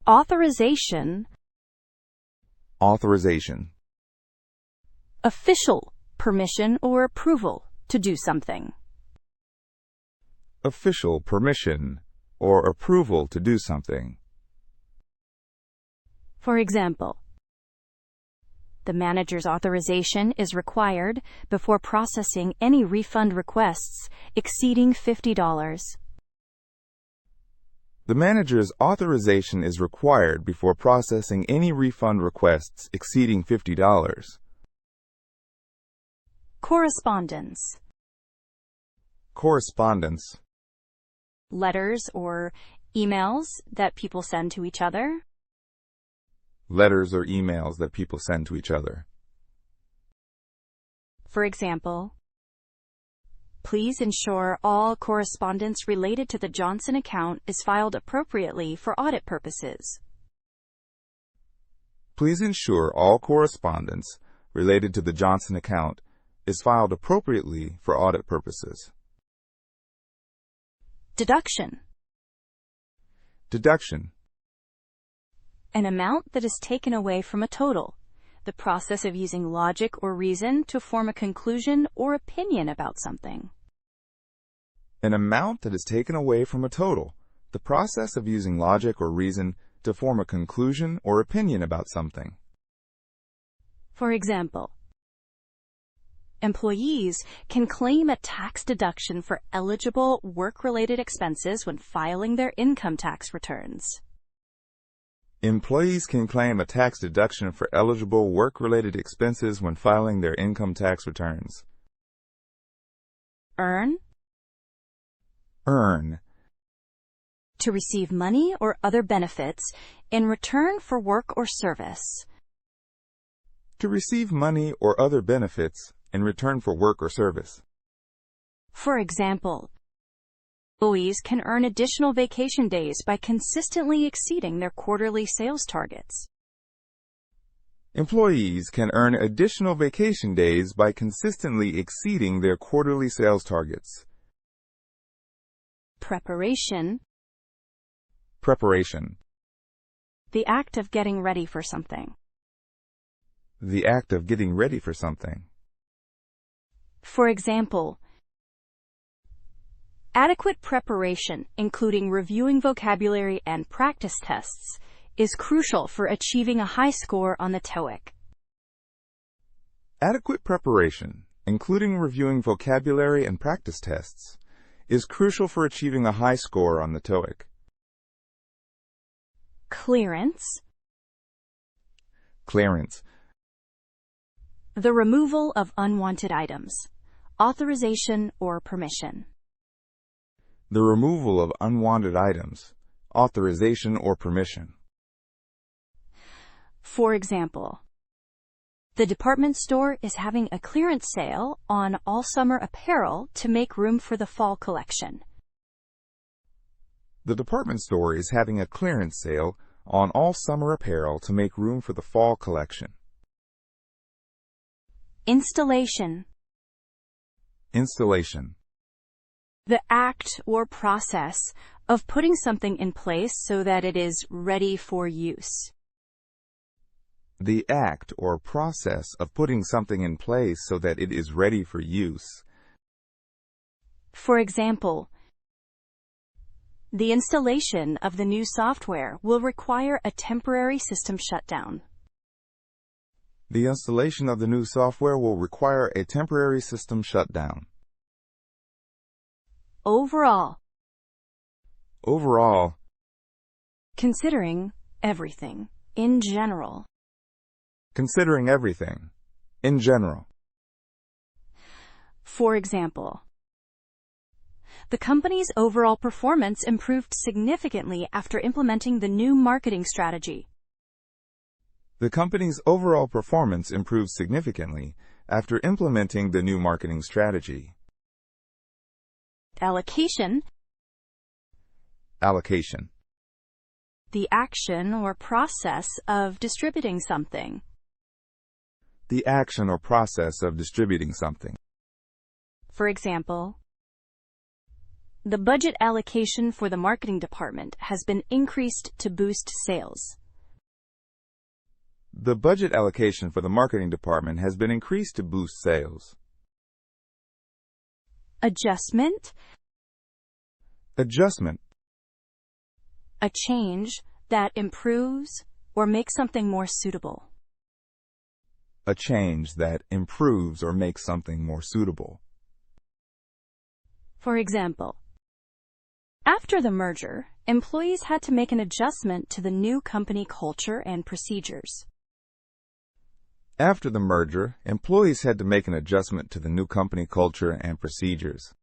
Authorization. Authorization. Official permission or approval to do something. Official permission or approval to do something. For example, the manager's authorization is required before processing any refund requests exceeding $50. The manager's authorization is required before processing any refund requests exceeding $50. Correspondence. Correspondence. Letters or emails that people send to each other. Letters or emails that people send to each other. For example, please ensure all correspondence related to the Johnson account is filed appropriately for audit purposes. Please ensure all correspondence related to the Johnson account is filed appropriately for audit purposes. Deduction. Deduction. An amount that is taken away from a total. The process of using logic or reason to form a conclusion or opinion about something. An amount that is taken away from a total. The process of using logic or reason to form a conclusion or opinion about something. For example, employees can claim a tax deduction for eligible work-related expenses when filing their income tax returns. Employees can claim a tax deduction for eligible work-related expenses when filing their income tax returns. Earn. Earn. To receive money or other benefits in return for work or service. To receive money or other benefits in return for work or service. For example, employees can earn additional vacation days by consistently exceeding their quarterly sales targets. Employees can earn additional vacation days by consistently exceeding their quarterly sales targets. Preparation. Preparation. The act of getting ready for something. The act of getting ready for something. For example, adequate preparation, including reviewing vocabulary and practice tests, is crucial for achieving a high score on the TOEIC. Adequate preparation, including reviewing vocabulary and practice tests, is crucial for achieving a high score on the TOEIC. Clearance. Clearance. The removal of unwanted items. Authorization or permission. The removal of unwanted items. Authorization or permission. For example, the department store is having a clearance sale on all summer apparel to make room for the fall collection. The department store is having a clearance sale on all summer apparel to make room for the fall collection. Installation. Installation. The act or process of putting something in place so that it is ready for use. The act or process of putting something in place so that it is ready for use. For example, the installation of the new software will require a temporary system shutdown. The installation of the new software will require a temporary system shutdown. Overall. Overall. Considering everything, in general. Considering everything, in general. For example, the company's overall performance improved significantly after implementing the new marketing strategy. The company's overall performance improved significantly after implementing the new marketing strategy. Allocation. Allocation. The action or process of distributing something. The action or process of distributing something. For example, The budget allocation for the marketing department has been increased to boost sales. The budget allocation for the marketing department has been increased to boost sales. Adjustment. Adjustment. A change that improves or makes something more suitable. A change that improves or makes something more suitable. For example, after the merger, employees had to make an adjustment to the new company culture and procedures. After the merger, employees had to make an adjustment to the new company culture and procedures.